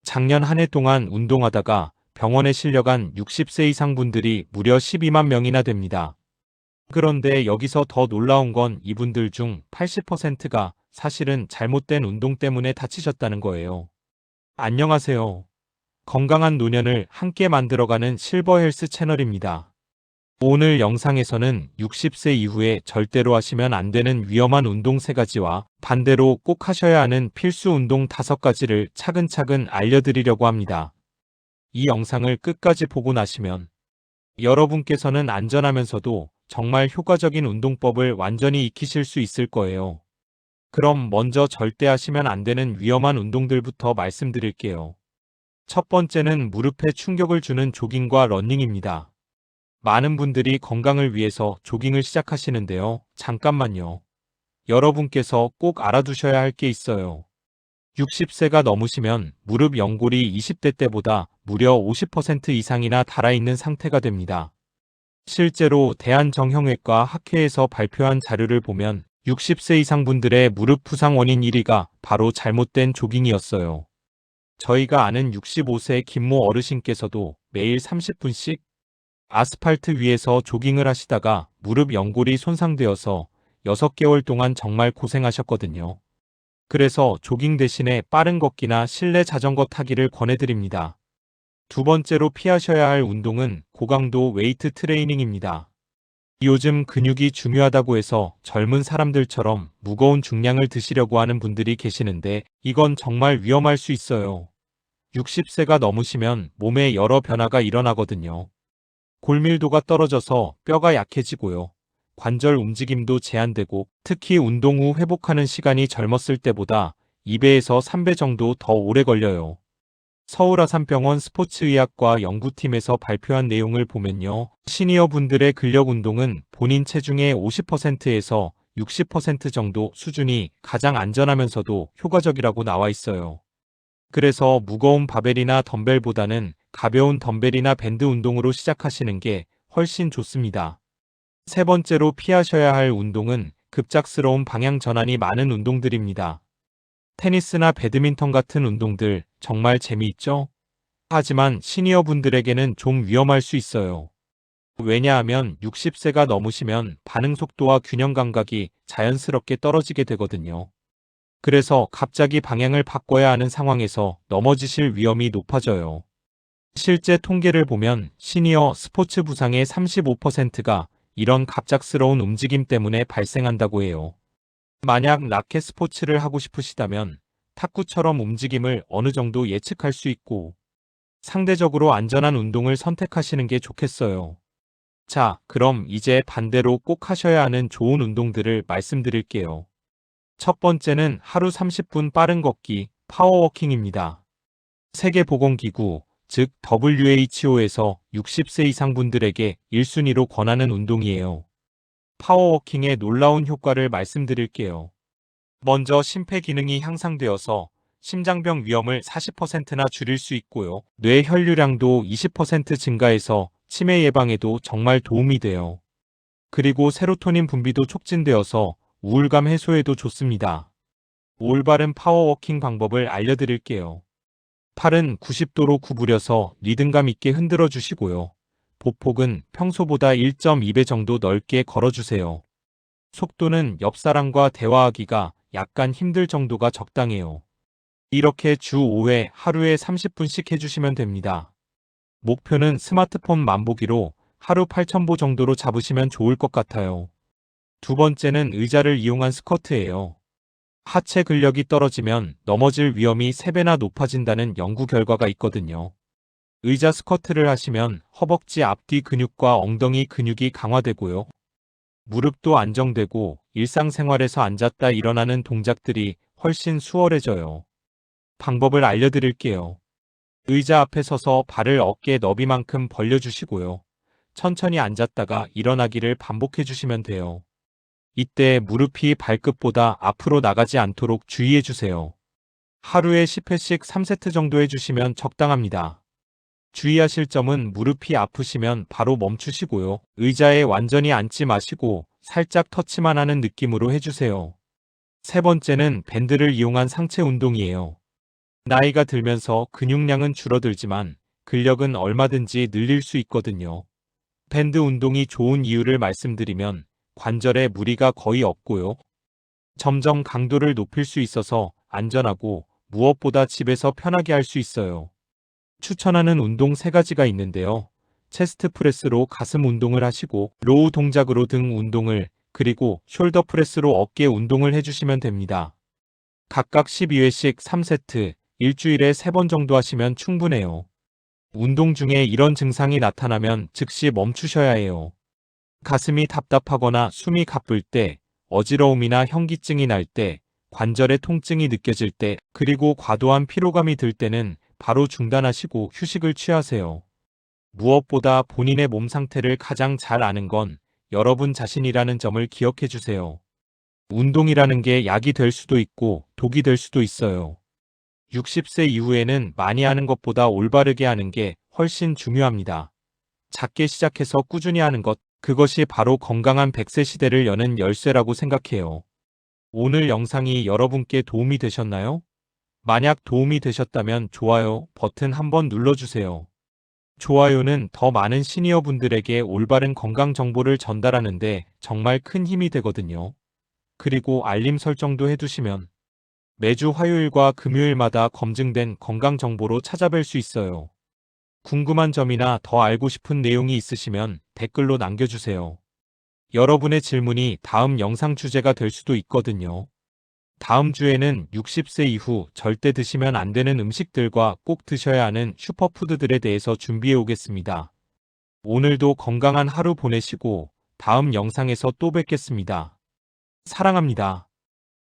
작년 한 해 동안 운동하다가 병원에 실려간 60세 이상 분들이 무려 12만 명이나 됩니다. 그런데 여기서 더 놀라운 건 이분들 중 80%가 사실은 잘못된 운동 때문에 다치셨다는 거예요. 안녕하세요. 건강한 노년을 함께 만들어가는 실버 헬스 채널입니다. 오늘 영상에서는 60세 이후에 절대로 하시면 안 되는 위험한 운동 3가지와 반대로 꼭 하셔야 하는 필수 운동 5가지를 차근차근 알려드리려고 합니다. 이 영상을 끝까지 보고 나시면 여러분께서는 안전하면서도 정말 효과적인 운동법을 완전히 익히실 수 있을 거예요. 그럼 먼저 절대 하시면 안 되는 위험한 운동들부터 말씀드릴게요. 첫 번째는 무릎에 충격을 주는 조깅과 러닝입니다. 많은 분들이 건강을 위해서 조깅을 시작하시는데요. 잠깐만요. 여러분께서 꼭 알아두셔야 할 게 있어요. 60세가 넘으시면 무릎 연골이 20대 때보다 무려 50% 이상이나 달아있는 상태가 됩니다. 실제로 대한정형외과 학회에서 발표한 자료를 보면 60세 이상 분들의 무릎 부상 원인 1위가 바로 잘못된 조깅이었어요. 저희가 아는 65세 김모 어르신께서도 매일 30분씩 아스팔트 위에서 조깅을 하시다가 무릎 연골이 손상되어서 6개월 동안 정말 고생하셨거든요. 그래서 조깅 대신에 빠른 걷기나 실내 자전거 타기를 권해드립니다. 두 번째로 피하셔야 할 운동은 고강도 웨이트 트레이닝입니다. 요즘 근육이 중요하다고 해서 젊은 사람들처럼 무거운 중량을 드시려고 하는 분들이 계시는데 이건 정말 위험할 수 있어요. 60세가 넘으시면 몸에 여러 변화가 일어나거든요. 골밀도가 떨어져서 뼈가 약해지고요. 관절 움직임도 제한되고 특히 운동 후 회복하는 시간이 젊었을 때보다 2배에서 3배 정도 더 오래 걸려요. 서울아산병원 스포츠의학과 연구팀에서 발표한 내용을 보면요. 시니어 분들의 근력 운동은 본인 체중의 50%에서 60% 정도 수준이 가장 안전하면서도 효과적이라고 나와 있어요. 그래서 무거운 바벨이나 덤벨보다는 가벼운 덤벨이나 밴드 운동으로 시작하시는 게 훨씬 좋습니다. 세 번째로 피하셔야 할 운동은 급작스러운 방향 전환이 많은 운동들입니다. 테니스나 배드민턴 같은 운동들 정말 재미있죠? 하지만 시니어 분들에게는 좀 위험할 수 있어요. 왜냐하면 60세가 넘으시면 반응 속도와 균형 감각이 자연스럽게 떨어지게 되거든요. 그래서 갑자기 방향을 바꿔야 하는 상황에서 넘어지실 위험이 높아져요. 실제 통계를 보면 시니어 스포츠 부상의 35%가 이런 갑작스러운 움직임 때문에 발생한다고 해요. 만약 라켓 스포츠를 하고 싶으시다면 탁구처럼 움직임을 어느 정도 예측할 수 있고 상대적으로 안전한 운동을 선택하시는 게 좋겠어요. 자, 그럼 이제 반대로 꼭 하셔야 하는 좋은 운동들을 말씀드릴게요. 첫 번째는 하루 30분 빠른 걷기, 파워워킹입니다. 세계보건기구, 즉 WHO에서 60세 이상 분들에게 1순위로 권하는 운동이에요. 파워워킹의 놀라운 효과를 말씀드릴게요. 먼저 심폐기능이 향상되어서 심장병 위험을 40%나 줄일 수 있고요. 뇌 혈류량도 20% 증가해서 치매 예방에도 정말 도움이 돼요. 그리고 세로토닌 분비도 촉진되어서 우울감 해소에도 좋습니다. 올바른 파워워킹 방법을 알려드릴게요. 팔은 90도로 구부려서 리듬감 있게 흔들어 주시고요. 보폭은 평소보다 1.2배 정도 넓게 걸어주세요. 속도는 옆 사람과 대화하기가 약간 힘들 정도가 적당해요. 이렇게 주 5회 하루에 30분씩 해주시면 됩니다. 목표는 스마트폰 만보기로 하루 8,000보 정도로 잡으시면 좋을 것 같아요. 두 번째는 의자를 이용한 스쿼트예요. 하체 근력이 떨어지면 넘어질 위험이 3배나 높아진다는 연구 결과가 있거든요. 의자 스쿼트를 하시면 허벅지 앞뒤 근육과 엉덩이 근육이 강화되고요. 무릎도 안정되고 일상생활에서 앉았다 일어나는 동작들이 훨씬 수월해져요. 방법을 알려드릴게요. 의자 앞에 서서 발을 어깨 너비만큼 벌려주시고요. 천천히 앉았다가 일어나기를 반복해주시면 돼요. 이때 무릎이 발끝보다 앞으로 나가지 않도록 주의해주세요. 하루에 10회씩 3세트 정도 해주시면 적당합니다. 주의하실 점은 무릎이 아프시면 바로 멈추시고요. 의자에 완전히 앉지 마시고 살짝 터치만 하는 느낌으로 해주세요. 세 번째는 밴드를 이용한 상체 운동이에요. 나이가 들면서 근육량은 줄어들지만 근력은 얼마든지 늘릴 수 있거든요. 밴드 운동이 좋은 이유를 말씀드리면 관절에 무리가 거의 없고요. 점점 강도를 높일 수 있어서 안전하고 무엇보다 집에서 편하게 할 수 있어요. 추천하는 운동 3가지가 있는데요. 체스트 프레스로 가슴 운동을 하시고 로우 동작으로 등 운동을 그리고 숄더 프레스로 어깨 운동을 해주시면 됩니다. 각각 12회씩 3세트, 일주일에 3번 정도 하시면 충분해요. 운동 중에 이런 증상이 나타나면 즉시 멈추셔야 해요. 가슴이 답답하거나 숨이 가쁠 때, 어지러움이나 현기증이 날 때, 관절의 통증이 느껴질 때, 그리고 과도한 피로감이 들 때는 바로 중단하시고 휴식을 취하세요. 무엇보다 본인의 몸 상태를 가장 잘 아는 건 여러분 자신이라는 점을 기억해 주세요. 운동이라는 게 약이 될 수도 있고 독이 될 수도 있어요. 60세 이후에는 많이 하는 것보다 올바르게 하는 게 훨씬 중요합니다. 작게 시작해서 꾸준히 하는 것, 그것이 바로 건강한 100세 시대를 여는 열쇠라고 생각해요. 오늘 영상이 여러분께 도움이 되셨나요? 만약 도움이 되셨다면 좋아요 버튼 한번 눌러주세요. 좋아요는 더 많은 시니어 분들에게 올바른 건강 정보를 전달하는데 정말 큰 힘이 되거든요. 그리고 알림 설정도 해두시면 매주 화요일과 금요일마다 검증된 건강 정보로 찾아뵐 수 있어요. 궁금한 점이나 더 알고 싶은 내용이 있으시면 댓글로 남겨주세요. 여러분의 질문이 다음 영상 주제가 될 수도 있거든요. 다음 주에는 60세 이후 절대 드시면 안 되는 음식들과 꼭 드셔야 하는 슈퍼푸드들에 대해서 준비해 오겠습니다. 오늘도 건강한 하루 보내시고 다음 영상에서 또 뵙겠습니다. 사랑합니다.